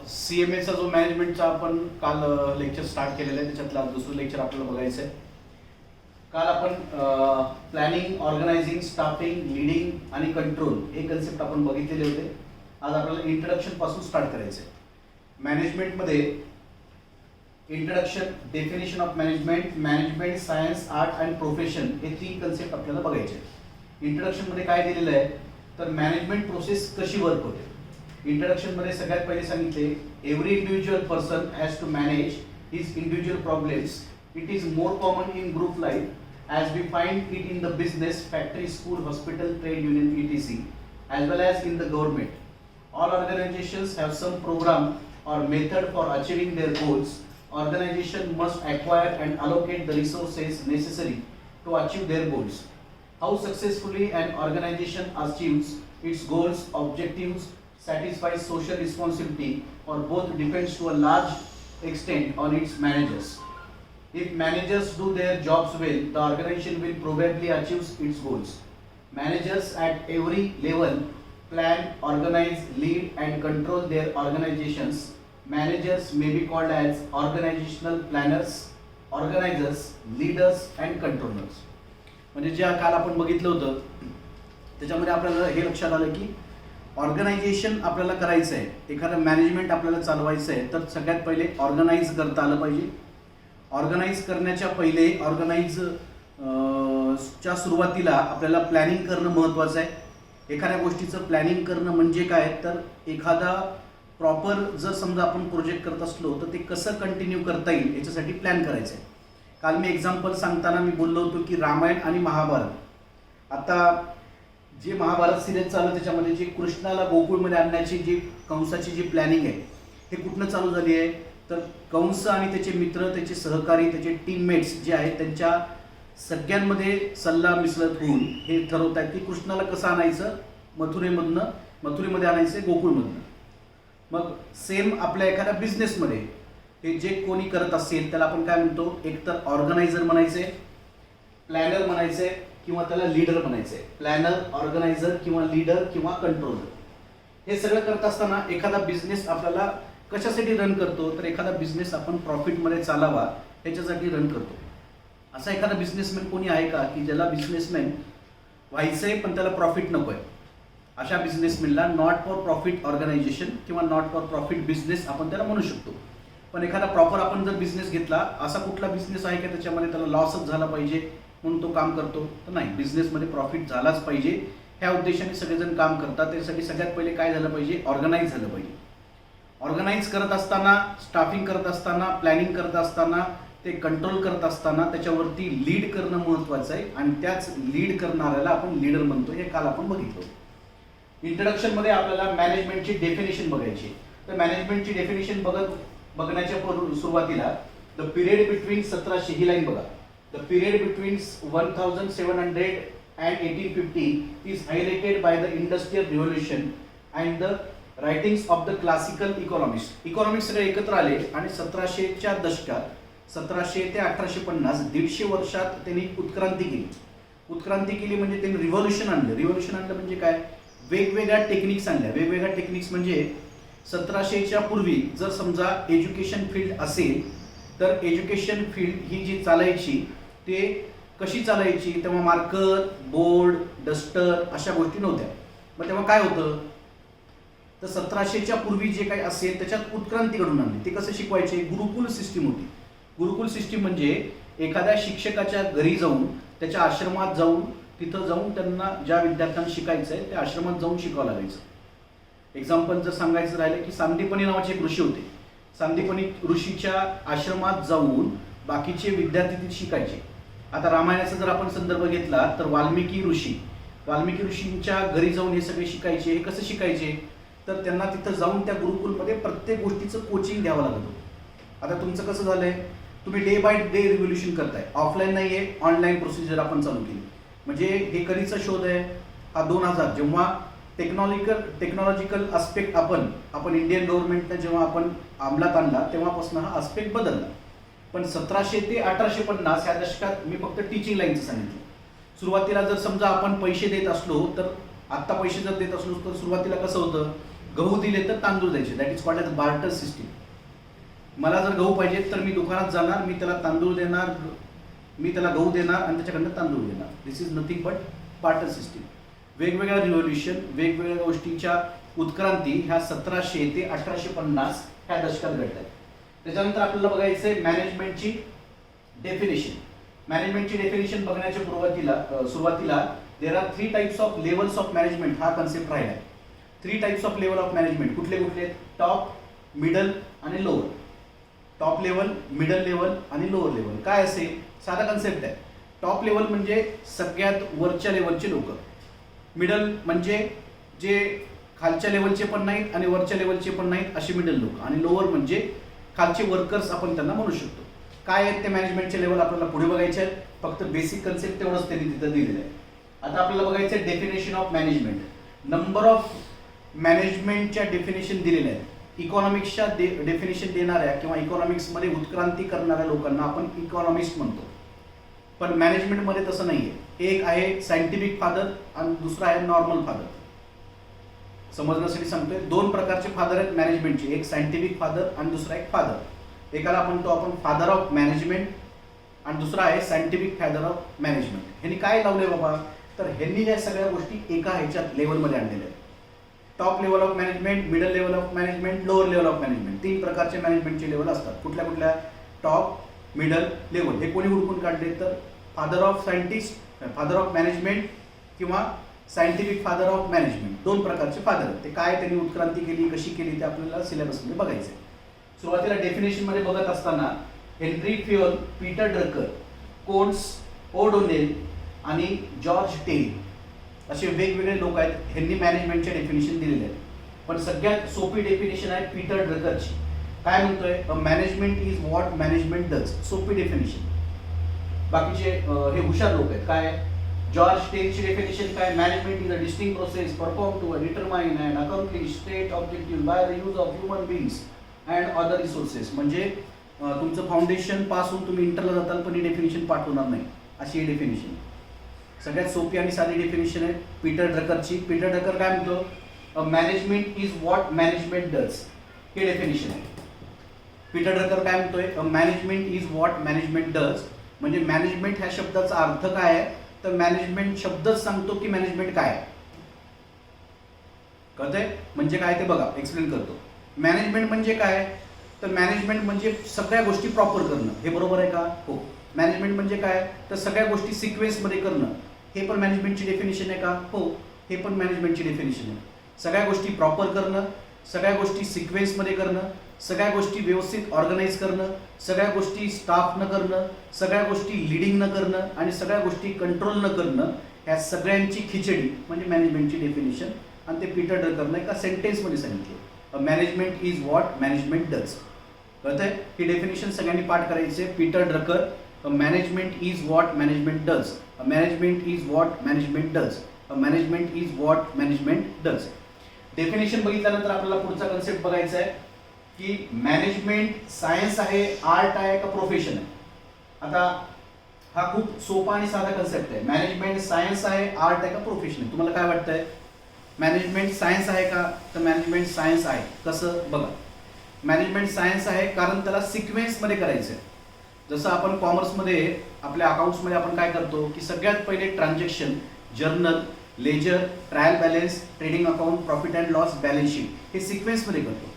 CMAचा जो मॅनेजमेंटचा आपण काल लेक्चर स्टार्ट केलेलं आहे, त्याच्यातलं आज दुसरं लेक्चर आपल्याला बघायचं आहे. काल आपण प्लॅनिंग, ऑर्गनायझिंग, स्टाफिंग, लीडिंग आणि कंट्रोल हे कन्सेप्ट आपण बघितलेले होते. आज आपल्याला इंट्रोडक्शन पासून स्टार्ट करायचं आहे. मॅनेजमेंटमध्ये introduction, definition of management, management science, art and profession हे तीन कन्सेप्ट आपल्याला बघायचे. इंट्रोडक्शनमध्ये काय दिलेलं आहे तर मॅनेजमेंट प्रोसेस कशी वर्क होते. इंट्रोडक्शनमध्ये सगळ्यात पहिले सांगितले every individual person has to manage his individual problems. It is more common in group life as we find it in the business, factory, school, hospital, trade union, etc., as well as in the government. All organizations have some program or method for achieving their goals. Organization must acquire and allocate the resources necessary to achieve their goals. How successfully an organization achieves its goals, objectives, satisfies social responsibility, or both depends to a large extent on its managers. If managers do their jobs well, the organization will probably achieve its goals. Managers at every level plan, organize, lead, and control their organizations. Managers may be called as organizational planners, organizers, leaders, and controllers. म्हणजे जे काल आपण बघितलं होतं त्याच्यामध्ये आपल्याला हे लक्षात आलं की ऑर्गनायझेशन आपल्याला करायचं आहे, एखादं मॅनेजमेंट आपल्याला चालवायचं आहे, तर सगळ्यात पहिले ऑर्गनाईज करता आलं पाहिजे. ऑर्गनाईज करण्याच्या पहिले च्या सुरुवातीला आपल्याला प्लॅनिंग करणं महत्त्वाचं आहे. एखाद्या गोष्टीचं प्लॅनिंग करणं म्हणजे काय तर एखादा प्रॉपर जर समजा आपण प्रोजेक्ट करत असलो तर ते कसं कंटिन्यू करता येईल याच्यासाठी प्लॅन करायचं आहे. काल मी एक्झाम्पल सांगताना मी बोललो होतो की रामायण आणि महाभारत. आता जे महाभारत सिरीज चालू त्याच्यामध्ये जे कृष्णाला गोकुळमध्ये आणण्याची जी कंसाची जी प्लॅनिंग आहे हे कुठनं चालू झाली आहे तर कंस आणि त्याचे मित्र, त्याचे सहकारी, त्याचे टीममेट्स जे आहेत त्यांच्या सगळ्यांमध्ये सल्ला मिसळत होऊन हे ठरवत आहेत की कृष्णाला कसं आणायचं मथुरेमध्ये आणायचं गोकुळमधनं. मग सेम आपल्या एखाद्या बिझनेसमध्ये हे जे कोणी करत असेल त्याला आपण काय म्हणतो, एकतर ऑर्गनायझर म्हणायचे, प्लॅनर म्हणायचे किंवा त्याला लीडर म्हणायचे. प्लॅनर, ऑर्गनायझर किंवा लीडर किंवा कंट्रोलर. हे सगळं करत असताना एखादा बिझनेस आपल्याला कशासाठी रन करतो तर एखादा बिझनेस आपण प्रॉफिटमध्ये चालावा ह्याच्यासाठी रन करतो. असा एखादा बिझनेसमॅन कोणी आहे का की ज्याला बिझनेसमॅन व्हायचं आहे पण त्याला प्रॉफिट नको आहे. अशा बिझनेसमॅनला नॉट फॉर प्रॉफिट ऑर्गनायझेशन किंवा नॉट फॉर प्रॉफिट बिझनेस आपण त्याला म्हणू शकतो. पण एखादा प्रॉपर आपण जर बिझनेस घेतला, असा कुठला बिझनेस आहे का त्याच्यामध्ये त्याला लॉसच झाला पाहिजे म्हणून तो काम करतो तर नाही, बिझनेसमध्ये प्रॉफिट झालाच पाहिजे ह्या उद्देशाने सगळेजण काम करतात. त्यासाठी सगळ्यात पहिले काय झालं पाहिजे, ऑर्गनाईज झालं पाहिजे. ऑर्गनाईज करत असताना, स्टाफिंग करत असताना, प्लॅनिंग करत असताना, ते कंट्रोल करत असताना त्याच्यावरती लीड करणं महत्त्वाचं आहे आणि त्याच लीड करणाऱ्याला आपण लीडर म्हणतो. हे काल आपण बघितलं. इंट्रोडक्शनमध्ये आपल्याला मॅनेजमेंटची डेफिनेशन बघायची. तर मॅनेजमेंटची डेफिनेशन बघण्याच्या सुरुवातीला द पिरियड बिटवीन 1700 ही लाईन बघा. The period between 1700 and 1850 is highlighted by the industrial revolution and the writings of the classical economist. Economics सगळे एकत्र आले आणि 1700च्या दशकात 1700 ते 1850 150 वर्षात त्यांनी उत्क्रांती केली. उत्क्रांती केली म्हणजे त्यांनी रिव्होल्यूशन आणलं. रिव्होल्यूशन आणलं म्हणजे काय, वेगवेगळ्या टेक्निक्स आणल्या. वेगवेगळ्या टेक्निक्स म्हणजे 1700च्या पूर्वी जर समजा एज्युकेशन फील्ड असेल तर एज्युकेशन फील्ड ही जी चालायची ते कशी चालायची, तेव्हा मार्कर, बोर्ड, डस्टर अशा गोष्टी नव्हत्या. मग तेव्हा काय होतं तर 1700च्या पूर्वी जे काही असेल त्याच्यात उत्क्रांती घडून आणली. ते कसं शिकवायचे, गुरुकुल सिस्टीम होती. गुरुकुल सिस्टीम म्हणजे एखाद्या शिक्षकाच्या घरी जाऊन, त्याच्या आश्रमात जाऊन, तिथं जाऊन त्यांना ज्या विद्यार्थ्यांना शिकायचं आहे त्या आश्रमात जाऊन शिकावं लागायचं. एक्झाम्पल जर सांगायचं राहिलं की सांदीपनी नावाचे एक ऋषी होते. सांदीपनी ऋषीच्या आश्रमात जाऊन बाकीचे विद्यार्थी तिथे शिकायचे. आता रामायणाचा जर आपण संदर्भ घेतला तर वाल्मिकी ऋषींच्या घरी जाऊन हे सगळे शिकायचे. हे कसं शिकायचे तर त्यांना तिथं जाऊन त्या गुरुकुलमध्ये प्रत्येक गोष्टीचं कोचिंग द्यावं लागत होतं. आता तुमचं कसं झालंय, तुम्ही डे बाय डे रिव्होल्यूशन करताय. ऑफलाईन नाही आहे, ऑनलाईन प्रोसिजर आपण चालू केली. म्हणजे हे कधीचा शोध आहे हा 2000 जेव्हा टेक्नॉलॉजिकल आस्पेक्ट आपण इंडियन गव्हर्नमेंटने जेव्हा आपण अंमलात आणला तेव्हापासून हा आस्पेक्ट बदलला. पण 1700 ते 1850 या दशकात मी फक्त टीचिंग लाईनचं सांगितलं. सुरुवातीला जर समजा आपण पैसे देत असलो तर आत्ता पैसे जर देत असलो तर सुरुवातीला कसं होतं गहू दिले तर तांदूळ द्यायचे, that is called as barter system. मला जर गहू पाहिजे तर मी दुकानात जाणार, मी त्याला तांदूळ देणार, मी त्याला गहू देणार आणि त्याच्याकडनं तांदूळ देणार. This is nothing but barter system. वेगवेगळ्या रिव्होल्युशन, वेगवेगळ्या गोष्टींच्या उत्क्रांती ह्या 1700 ते 1850 ह्या दशकात घडतात. त्याच्यानंतर आपल्याला बघायचं आहे मॅनेजमेंटची डेफिनेशन. मॅनेजमेंटची डेफिनेशन बघण्याच्या सुरुवातीला there are 3 types of levels of management हा कन्सेप्ट राहिला आहे. 3 types of level of management कुठले कुठले आहेत? टॉप, मिडल आणि lower. Top level, middle level आणि लोअर लेवल. काय असेल? साधा कन्सेप्ट आहे. टॉप लेवल म्हणजे सगळ्यात वरच्या लेवलचे लोक, मिडल म्हणजे जे खालच्या लेवलचे पण नाहीत आणि वरच्या लेवलचे पण नाहीत असे मिडल लोक, आणि लोअर म्हणजे खालचे वर्कर्स आपण त्यांना म्हणू शकतो. काय आहेत ते मॅनेजमेंटचे लेवल आपल्याला पुढे बघायचे आहेत. फक्त बेसिक कन्सेप्ट तेवढंच त्यांनी तिथं दिलेलं आहे. आता आपल्याला बघायचं आहे definition of management. Number of मॅनेजमेंटच्या डेफिनेशन दिलेल्या आहेत. इकॉनॉमिक्सच्या डेफिनेशन देणाऱ्या किंवा इकॉनॉमिक्समध्ये उत्क्रांती करणाऱ्या लोकांना आपण इकॉनॉमिस्ट म्हणतो, पण मॅनेजमेंटमध्ये तसं नाही आहे. एक आहे सायंटिफिक फादर आणि दुसरा आहे नॉर्मल फादर. समजण्यासाठी सांगतोय, 2 प्रकारचे फादर आहेत मॅनेजमेंटचे, एक सायंटिफिक फादर आणि दुसरा एक फादर. एकाला म्हणतो आपण फादर ऑफ मॅनेजमेंट आणि दुसरा आहे सायंटिफिक फादर ऑफ मॅनेजमेंट. ह्यांनी काय लावलंय बाबा, तर ह्यांनी या सगळ्या गोष्टी एका ह्याच्यात लेवलमध्ये आणलेल्या आहेत. Top level of management, middle level of management, lower level of management. 3 प्रकारचे मॅनेजमेंटचे लेवल असतात. कुठल्या कुठल्या? Top, middle, level. हे कोणी हुडकून काढले? तर father of scientist, father of management किंवा सायंटिफिक फादर ऑफ मॅनेजमेंट. 2 प्रकारचे फादर आहेत. ते काय त्यांनी उत्क्रांती केली, कशी केली ते आपल्याला सिलेबसमध्ये बघायचं आहे. सुरुवातीला डेफिनेशनमध्ये बघत असताना Henri Fayol, Peter Drucker, Koontz, O'Donnell आणि जॉर्ज टेरी असे वेगवेगळे लोक आहेत. ह्यांनी मॅनेजमेंटच्या डेफिनेशन दिलेले आहेत. पण सगळ्यात सोपी डेफिनेशन आहे पीटर ड्रकरची. काय म्हणतोय? A management is what management does. सोपी डेफिनेशन. बाकीचे हे हुशार लोक आहेत. काय? जॉर्ज टेरीची डेफिनेशन काय? Management is a distinct process perform to determine and accomplish state objective by the use of human beings and other resources. म्हणजे तुमचं फाउंडेशन पास होऊन तुम्ही इंटरला जाताल पण ही डेफिनेशन पाठ होणार नाही, अशी ही डेफिनेशन. सगळ्यात सोपी आणि साधी डेफिनेशन आहे पीटर ड्रकरची. पीटर ड्रकर काय म्हणतो? A management is what management does. हे डेफिनेशन आहे. पीटर ड्रकर काय म्हणतोय? A management is what management does. म्हणजे मॅनेजमेंट ह्या शब्दाचा अर्थ काय आहे? तर मॅनेजमेंट शब्दच सांगतो की मॅनेजमेंट काय आहे. कळतंय? म्हणजे काय ते बघा, एक्सप्लेन करतो. मॅनेजमेंट म्हणजे काय? तर मॅनेजमेंट म्हणजे सगळ्या गोष्टी प्रॉपर करणं. हे बरोबर आहे का? हो. मॅनेजमेंट म्हणजे काय? तर सगळ्या गोष्टी सिक्वेन्समध्ये करणं. हे पण मॅनेजमेंटची डेफिनेशन आहे का? हो, हे पण मॅनेजमेंटची डेफिनेशन आहे. सगळ्या गोष्टी प्रॉपर करणं, सगळ्या गोष्टी सिक्वेन्समध्ये करणं, सगळ्या गोष्टी व्यवस्थित ऑर्गनाईज करणं, सगळ्या गोष्टी स्टाफ न करणं, सगळ्या गोष्टी लिडिंग न करणं आणि सगळ्या गोष्टी कंट्रोल न करणं, ह्या सगळ्यांची खिचडी म्हणजे मॅनेजमेंटची डेफिनेशन. आणि ते पीटर ड्रकरने एका सेंटेन्समध्ये सांगितले. A management is what management does. कळतंय? ही डेफिनेशन सगळ्यांनी पाठ करायचे. Peter Drucker, a management is what management does. A management is what management does. A management is what management does. Definition बघितल्यानंतर आपल्याला पुढचा कन्सेप्ट बघायचा आहे की मॅनेजमेंट सायन्स आहे, आर्ट आहे का प्रोफेशन आहे. आता हा खूप सोपा आणि साधा कन्सेप्ट आहे. मॅनेजमेंट सायन्स आहे, आर्ट आहे का प्रोफेशन आहे. तुम्हाला काय वाटतंय? मॅनेजमेंट सायन्स आहे का? तर मॅनेजमेंट सायन्स आहे. कसं? बघा, मॅनेजमेंट सायन्स आहे कारण त्याला सिक्वेन्समध्ये करायचं आहे. जसं आपण कॉमर्समध्ये आपल्या अकाउंट्समध्ये आपण काय करतो की सगळ्यात पहिले transaction, journal, ledger, trial balance, trading account, profit and loss, balance sheet हे सिक्वेन्समध्ये करतो.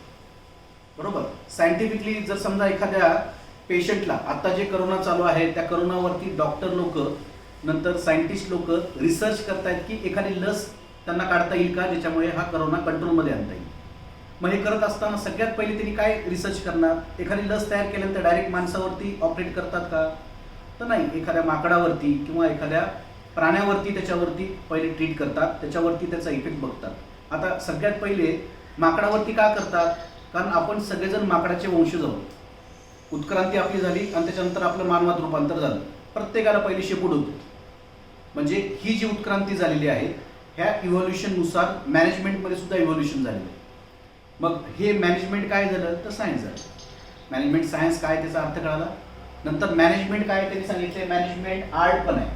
बरोबर? सायंटिफिकली जर समजा एखाद्या पेशंटला आता जे करोना चालू आहे त्या करोनावरती डॉक्टर लोक, नंतर सायंटिस्ट लोक रिसर्च करतायत की एखादी लस त्यांना काढता येईल का ज्याच्यामुळे हा करोना कंट्रोलमध्ये आणता येईल. मग हे करत असताना सगळ्यात पहिले त्यांनी काय रिसर्च करणार? एखादी लस तयार केल्यानंतर डायरेक्ट माणसावरती ऑपरेट करतात का? तर नाही. एखाद्या माकडावरती किंवा एखाद्या प्राण्यावरती त्याच्यावरती पहिले ट्रीट करतात, त्याच्यावरती त्याचा इफेक्ट बघतात. आता सगळ्यात पहिले माकडावरती का करतात? कारण आपण सगळेजण माकडाचे वंशज आहोत. उत्क्रांती आपली झाली आणि त्याच्यानंतर आपलं मानवात रूपांतर झालं. प्रत्येकाला पहिली शेपूट होती. म्हणजे ही जी उत्क्रांती झालेली आहे ह्या इव्हॉल्युशननुसार मॅनेजमेंटमध्ये सुद्धा इव्हॉल्युशन झालेलं आहे. मग हे मॅनेजमेंट काय झालं? तर सायन्स झालं. मॅनेजमेंट सायन्स काय त्याचा अर्थ कळाला. नंतर मॅनेजमेंट काय त्यांनी सांगितले, मॅनेजमेंट आर्ट पण आहे.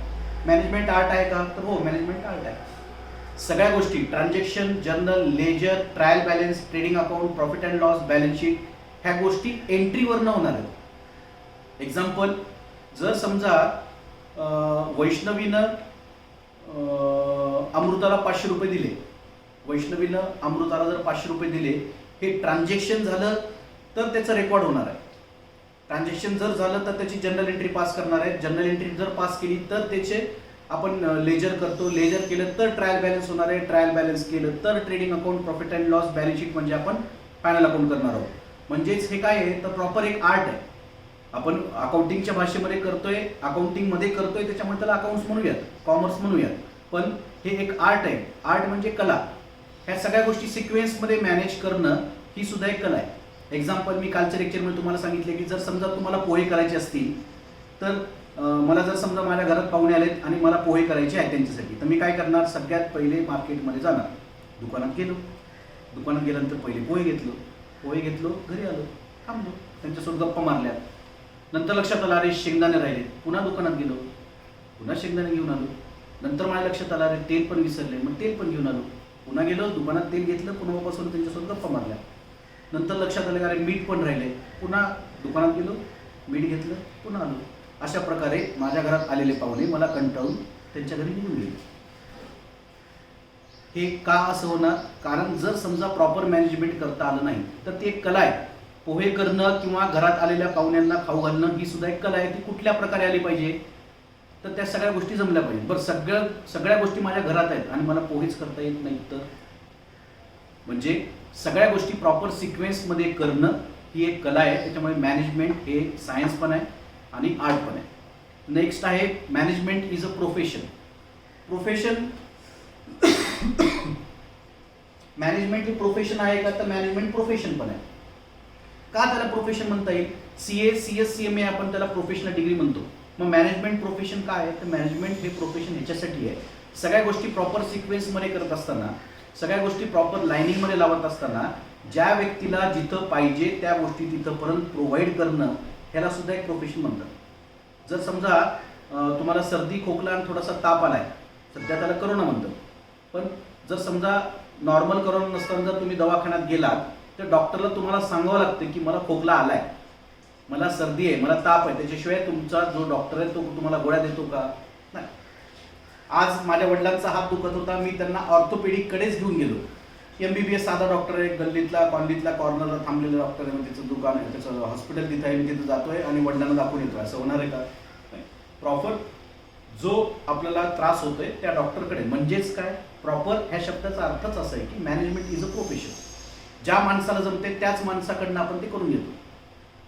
मॅनेजमेंट आर्ट आहे का? तर हो, मॅनेजमेंट आर्ट आहे. सगळ्या गोष्टी transaction journal, ledger, trial balance, trading account, profit and loss, balance sheet, ह्या गोष्टी एंट्रीवरनं होणार आहेत. एक्झाम्पल, जर समजा वैष्णवीनं अमृताला 500 रुपये दिले, वैष्णवीनं अमृताला जर 500 रुपये दिले, हे ट्रान्झॅक्शन झालं तर त्याचं रेकॉर्ड होणार आहे. ट्रान्झॅक्शन जर झालं तर त्याची जर्नल एंट्री पास करणार आहे. जर्नल एंट्री जर पास केली तर त्याचे आपण लेजर करतो, लेजर केलं तर ट्रायल बॅलन्स होणार आहे, ट्रायल बॅलन्स केलं तर trading account, profit and loss, balance sheet म्हणजे आपण फायनल अकाउंट करणार आहोत. म्हणजेच हे काय आहे तर प्रॉपर एक आर्ट आहे. आपण अकाउंटिंगच्या भाषेमध्ये करतोय, अकाउंटिंगमध्ये करतोय, त्याच्यामुळे त्याला अकाउंट्स म्हणूयात, कॉमर्स म्हणूयात. पण हे एक आर्ट आहे. आर्ट म्हणजे कला. ह्या सगळ्या गोष्टी सिक्वेन्समध्ये मॅनेज करणं ही सुद्धा एक कला आहे. एक्झाम्पल, मी कालच्या लेक्चरमध्ये तुम्हाला सांगितले की जर समजा तुम्हाला पोहे करायचे असतील तर मला जर समजा माझ्या घरात पाहुणे आलेत आणि मला पोहे करायचे आहेत त्यांच्यासाठी, तर मी काय करणार, सगळ्यात पहिले मार्केटमध्ये जाणार, दुकानात गेलो, दुकानात गेल्यानंतर पहिले पोहे घेतलो, घरी आलो, थांबलो, त्यांच्यासोबत गप्पा मारल्या. नंतर लक्षात आलं अरे शेंगदाणे राहिले, पुन्हा दुकानात गेलो, पुन्हा शेंगदाणे घेऊन आलो. नंतर माझ्या लक्षात आलं अरे तेल पण विसरले, मग तेल पण घेऊन आलो, पुन्हा गेलो, दुकानात तेल घेतलं, पुन्हा बसून त्यांच्यासोबत गप्पा मारल्या. नंतर लक्षात आलं अरे मीठ पण राहिले, पुन्हा दुकानात गेलो, मीठ घेतलं, पुन्हा आलो. अशा प्रकारे माझ्या घरात आलेले पाहुणे मला कंटाळून त्यांच्या घरी निघून गेले. हे का असं होणार? कारण जर समजा प्रॉपर मॅनेजमेंट करता आलं नाही तर ती एक कला आहे. पोहे करणं किंवा घरात आलेल्या पाहुण्यांना खाऊ घालणं ही सुद्धा एक कला आहे. ती कुठल्या प्रकारे आली पाहिजे तर त्या सगळ्या गोष्टी जमल्या पाहिजे. बरं, सगळ्या गोष्टी माझ्या घरात आहेत आणि मला पोहेच करता येत नाही तर, म्हणजे सगळ्या गोष्टी प्रॉपर सिक्वेन्समध्ये करणं ही एक कला आहे. त्याच्यामुळे मॅनेजमेंट हे सायन्स पण आहे आणि आर्ट पण आहे. नेक्स्ट आहे management is a profession. Management हे प्रोफेशन आहे का तर मॅनेजमेंट प्रोफेशन पण आहे. का त्याला प्रोफेशन म्हणता येईल? CA, CS, CMA आपण त्याला प्रोफेशनल डिग्री म्हणतो. मग मॅनेजमेंट प्रोफेशन काय आहे तर मॅनेजमेंट हे प्रोफेशन ह्याच्यासाठी आहे, सगळ्या गोष्टी प्रॉपर सिक्वेन्समध्ये करत असताना, सगळ्या गोष्टी प्रॉपर लाईनिंगमध्ये लावत असताना, ज्या व्यक्तीला जिथं पाहिजे त्या गोष्टी तिथंपर्यंत प्रोव्हाइड करणं, ह्याला सुद्धा एक प्रोफेशन म्हणतात. जर समजा तुम्हाला सर्दी, खोकला आणि थोडासा ताप आलाय, सध्या त्याला करोना म्हणतात, पण जर समजा नॉर्मल करोना नसताना जर तुम्ही दवाखान्यात गेलात तर डॉक्टरला तुम्हाला सांगावं लागतं की मला खोकला आलाय, मला सर्दी आहे, मला ताप आहे, त्याच्याशिवाय तुमचा जो डॉक्टर आहे तो तुम्हाला गोळ्या देतो का? नाही. आज माझ्या वडिलांचा हात दुखत होता, मी त्यांना ऑर्थोपेडिककडेच घेऊन गेलो. MBBS साधा डॉक्टर आहे, गल्लीतला कॉलनीतला कॉर्नरला थांबलेला डॉक्टर आहे, त्याचं दुकान आहे, त्याचं हॉस्पिटल तिथं आहे, मी तिथं जातोय आणि वडिलांना दाखवून येतोय, असं होणार आहे का? प्रॉपर जो आपल्याला त्रास होतोय त्या डॉक्टरकडे. म्हणजेच काय, प्रॉपर ह्या शब्दाचा अर्थच असा आहे की मॅनेजमेंट इज अ प्रोफेशन. ज्या माणसाला जमते त्याच माणसाकडनं आपण ते करून घेतो.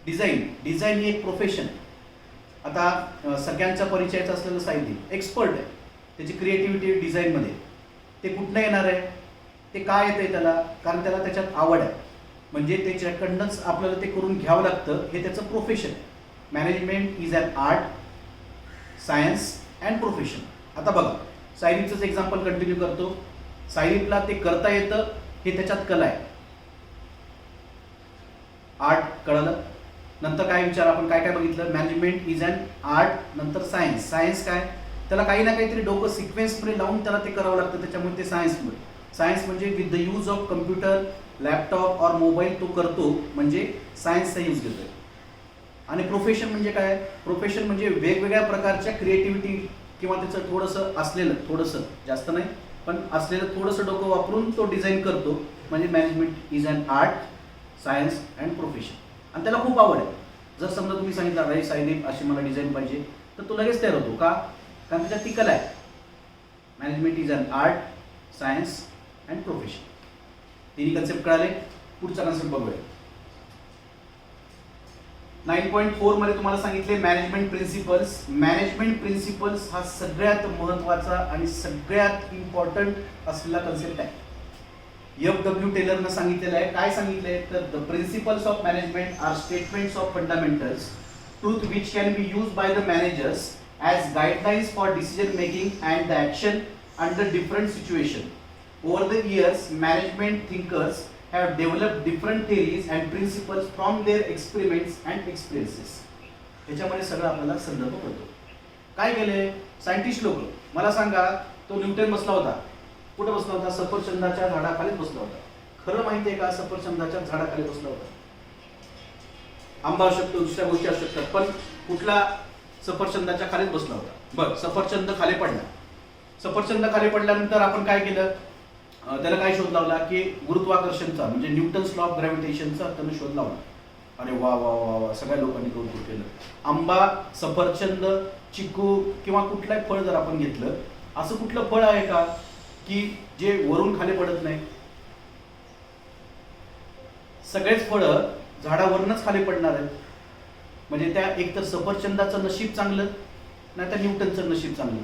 डिझाईन ही एक प्रोफेशन आहे. आता सगळ्यांच्या परिचयाचं असलेलं साहित्य एक्सपर्ट आहे, त्याची क्रिएटिव्हिटी डिझाईनमध्ये, ते कुठनं येणार आहे, ते काय येतं आहे त्याला, कारण त्याला त्याच्यात आवड आहे, म्हणजे त्याच्याकडनंच आपल्याला ते करून घ्यावं लागतं, हे त्याचं प्रोफेशन आहे. Management is an art, science and profession. आता बघा, सायलीपचंच एक्झाम्पल कंटिन्यू करतो. सायलीपला ते करता येतं, हे त्याच्यात कला आहे. आर्ट कळलं. नंतर काय विचार, आपण काय काय बघितलं, मॅनेजमेंट इज ॲन आर्ट, नंतर सायन्स. सायन्स काय, त्याला काही ना काहीतरी डोकं सिक्वेन्समध्ये लावून त्याला ते करावं लागतं, त्याच्यामुळे ते सायन्स म्हणजे with the use of computer, laptop और मोबाईल तो करतो, म्हणजे सायन्सचा यूज घेतोय. आणि प्रोफेशन म्हणजे काय, प्रोफेशन म्हणजे वेगवेगळ्या प्रकारच्या क्रिएटिव्हिटी किंवा त्याचं थोडंसं जास्त नाही पण असलेलं थोडंसं डोकं वापरून तो डिझाईन करतो, म्हणजे management is an art, science and profession. आणि त्याला खूप आवड आहे. जर समजा तुम्ही सांगितलं राई सायदीप अशी मला डिझाईन पाहिजे तर तो लगेच तयार होतो. का? कारण त्याच्यात ती कला आहे. Management is an art, science and profession. तिन्ही कन्सेप्ट कळाले. पुढचा कन्सेप्ट बघूया. 9.4 मध्ये तुम्हाला सांगितले मॅनेजमेंट प्रिन्सिपल्स. मॅनेजमेंट प्रिन्सिपल्स हा सगळ्यात महत्त्वाचा आणि सगळ्यात इम्पॉर्टंट असलेला कन्सेप्ट आहे. FW टेलरनं सांगितलेलं आहे. काय सांगितलंय तर the principles of management are statements of fundamentals truth which can be use by the managers as guidelines for decision making and the action under different situation. Over the years management thinkers have developed different theories and principles from their experiments and experiences. याच्यामध्ये सगळं आपल्याला संदर्भ पडतो. काय केले scientist लोक, मला सांगा तो न्यूटन बसला होता, कुठे बसला होता? सफरचंदाच्या झाडाखाली बसला होता. खरं माहिती आहे का सफरचंदाच्या झाडाखाली बसला होता? आंबा असू शकतो, दुसऱ्या गोष्टी असू शकतात, पण कुठला? सफरचंदाच्या खालीच बसला होता. बरं, सफरचंद खाली पडला. सफरचंद खाली पडल्यानंतर आपण काय केलं? त्याला काय शोध लावला की गुरुत्वाकर्षणचा म्हणजे न्यूटन्स लॉ ऑफ ग्रॅव्हिटेशनचा त्यानं शोध लावला. अरे वा वा वा वा, सगळ्या लोकांनी कौतुक केलं. आंबा, सफरचंद, चिकू किंवा कुठलंही फळ जर आपण घेतलं, असं कुठलं फळ आहे का की जे वरून खाली पडत नाही? सगळेच फळं झाडावरूनच खाली पडणार आहेत. म्हणजे त्या एकतर सफरचंदाचं नशीब चांगलं, नाही तर न्यूटनचं नशीब चांगलं.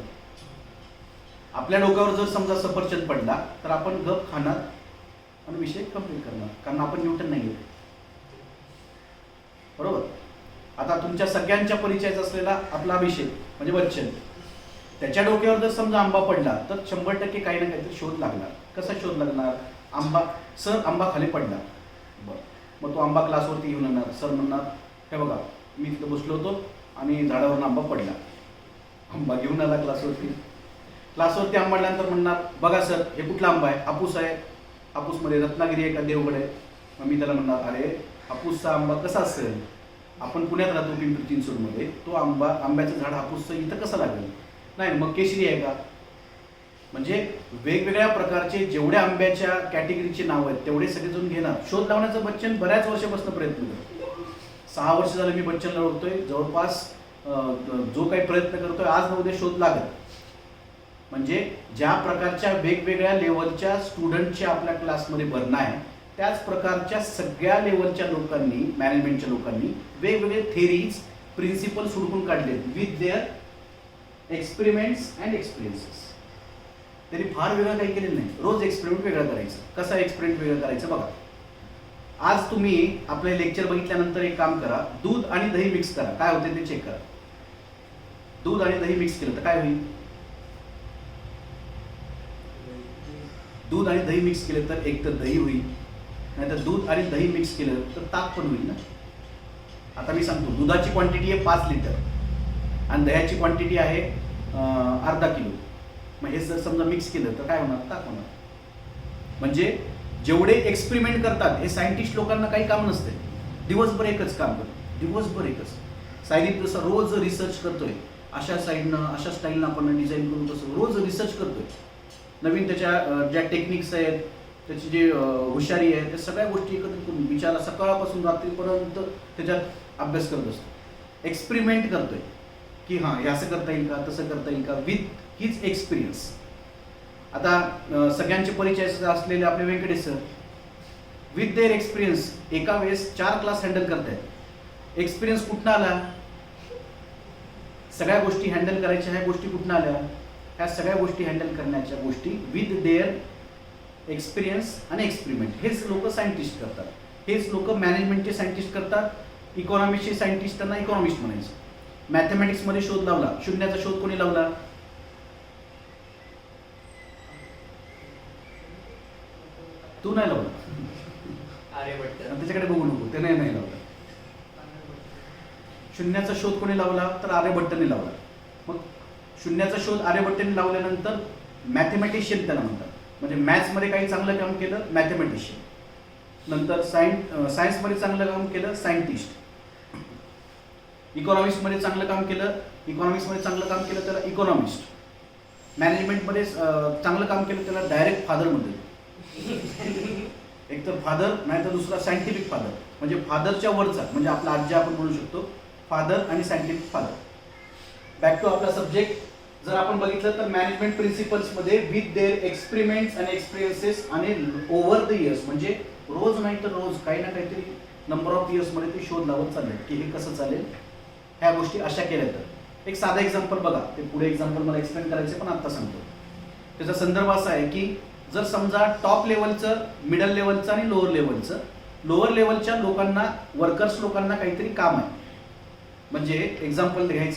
आपल्या डोक्यावर जर समजा सफरचंद पडला तर आपण गप खाणार आणि विषय कंप्लीट करणार, कारण आपण न्यूटन नाही घेतो. बरोबर. आता तुमच्या सगळ्यांच्या परिचयाचा असलेला आपला अभिषेक म्हणजे बच्चन, त्याच्या डोक्यावर जर समजा आंबा पडला तर 100% काही ना काहीतरी शोध लागणार. कसा शोध लागणार? आंबा, सर आंबा खाली पडला. बरं, मग तो आंबा क्लासवरती घेऊन येणार. सर म्हणणार, हे बघा मी तिथं बसलो होतो आणि झाडावरून आंबा पडला. आंबा घेऊन आला क्लासवरती. क्लासवरती आंबा आल्यानंतर म्हणणार, बघा सर हे कुठला आंबा आहे? हापूस आहे. हापूसमध्ये रत्नागिरी आहे का देवगड आहे? मग मी त्याला म्हणणार, अरे हापूसचा आंबा कसा असेल? आपण पुण्यात राहतो पिंपरी चिंचवडमध्ये, तो आंब्याचं झाड हापूसचं इथं कसं लागेल? नाही. मग केशरी आहे का? म्हणजे वेगवेगळ्या प्रकारचे जेवढ्या आंब्याच्या कॅटेगरीचे नाव आहेत तेवढे सगळेजण घेणार. शोध लावण्याचा बच्चन बऱ्याच वर्षापासून प्रयत्न करतो. 6 वर्ष झालं मी बच्चनला ओळखतोय. जवळपास जो काही प्रयत्न करतोय आज न उद्या शोध लागत. म्हणजे ज्या प्रकारच्या वेगवेगळ्या लेवलच्या स्टुडंटच्या आपल्या क्लासमध्ये भरणा आहे, त्याच प्रकारच्या सगळ्या लेवलच्या लोकांनी, मॅनेजमेंटच्या लोकांनी वेगवेगळे थेरीज, प्रिन्सिपल सोडून काढले with their experiments and experiences. त्यांनी फार वेगळं काही केलेलं नाही. रोज एक्सपेरिमेंट वेगळं करायचं. कसा एक्सपेरिमेंट वेगळं करायचं बघा. आज तुम्ही आपले लेक्चर बघितल्यानंतर एक काम करा, दूध आणि दही मिक्स करा. काय होते ते चेक करा. दूध आणि दही मिक्स केलं तर काय होईल? दूध आणि दही मिक्स केलं तर एक तर दही होईल, नाहीतर दूध आणि दही मिक्स केलं तर ताक पण होईल ना. आता मी सांगतो, दुधाची क्वांटिटी आहे 5 लिटर आणि दह्याची क्वांटिटी आहे अर्धा किलो. मग हे जर समजा मिक्स केलं तर काय होणार? ताक होणार. म्हणजे जेवढे एक्सपेरिमेंट करतात हे सायंटिस्ट लोकांना काही काम नसते. दिवसभर एकच काम करतो, दिवसभर एकच. सायंटिस्ट जसं रोज रिसर्च करतोय, अशा साईडनं अशा स्टाईलनं आपण डिझाईन करून तसं रोज रिसर्च करतोय. नवीन त्याच्या ज्या टेक्निक्स आहेत, त्याची जी हुशारी आहे, त्या सगळ्या गोष्टी एकत्रित करून बिचारा सकाळपासून रात्रीपर्यंत त्याच्यात अभ्यास करत असतो. एक्सपेरिमेंट करतोय की हां हे असं करता येईल का, तसं करता येईल का, विथ हिज एक्सपिरियन्स. आता सगळ्यांचे परिचय असलेले आपले Venkatesh sir, with their experience एका वेळेस 4 क्लास हँडल करतायत. एक्सपिरियन्स कुठनं आला? सगळ्या गोष्टी हँडल करायच्या ह्या गोष्टी कुठनं आल्या? ह्या सगळ्या गोष्टी हँडल करण्याच्या गोष्टी विथ देअर एक्सपिरियन्स आणि एक्सपेरिमेंट. हेच लोक सायंटिस्ट करतात. हेच लोक मॅनेजमेंटचे सायंटिस्ट करतात. इकॉनॉमिक्सचे सायंटिस्ट त्यांना इकॉनॉमिस्ट म्हणायचं. मॅथमॅटिक्समध्ये शोध लावला, शून्याचा शोध कोणी लावला? तू नाही लावला. त्याच्याकडे बघू नको, ते नाही लावला. शून्याचा शोध कोणी लावला? तर आर्यभट्टने लावला. मग शून्याचा शोध आर्यभट्टने लावल्यानंतर मॅथमॅटिशियन त्याला म्हणतात. म्हणजे मॅथ्समध्ये काही चांगलं काम केलं मॅथमॅटिशियन, नंतर सायन्समध्ये चांगलं काम केलं सायंटिस्ट, इकॉनॉमिक्समध्ये चांगलं काम केलं त्याला इकॉनॉमिस्ट, मॅनेजमेंटमध्ये चांगलं काम केलं त्याला डायरेक्ट फादर म्हणतात. एक तर फादर नाही तर दुसरा सायंटिफिक फादर. म्हणजे फादरच्या वरचा म्हणजे आपला आजी आपण म्हणू शकतो, फादर आणि सायंटिफिक फादर. बॅक टू आपला सब्जेक्ट. जर आपण बघितलं तर मॅनेजमेंट प्रिन्सिपल्समध्ये विथ देअर एक्सपेरिमेंट्स आणि एक्सपिरियन्सेस आणि ओव्हर द इयर्स, म्हणजे रोज नाही तर रोज काही ना काहीतरी नंबर ऑफ इयर्समध्ये ते शोध लावत चालले की हे कसं चालेल, ह्या गोष्टी अशा केल्या तर. एक साधा एक्झाम्पल बघा, ते पुढे एक्झाम्पल मला एक्सप्लेन करायचं पण आत्ता सांगतो. त्याचा संदर्भ असा आहे की जर समजा टॉप लेवलचं, मिडल लेवलचं आणि लोअर लेवलच्या लोकांना, वर्कर्स लोकांना काहीतरी काम आहे. म्हणजे एक्झाम्पल घ्यायचं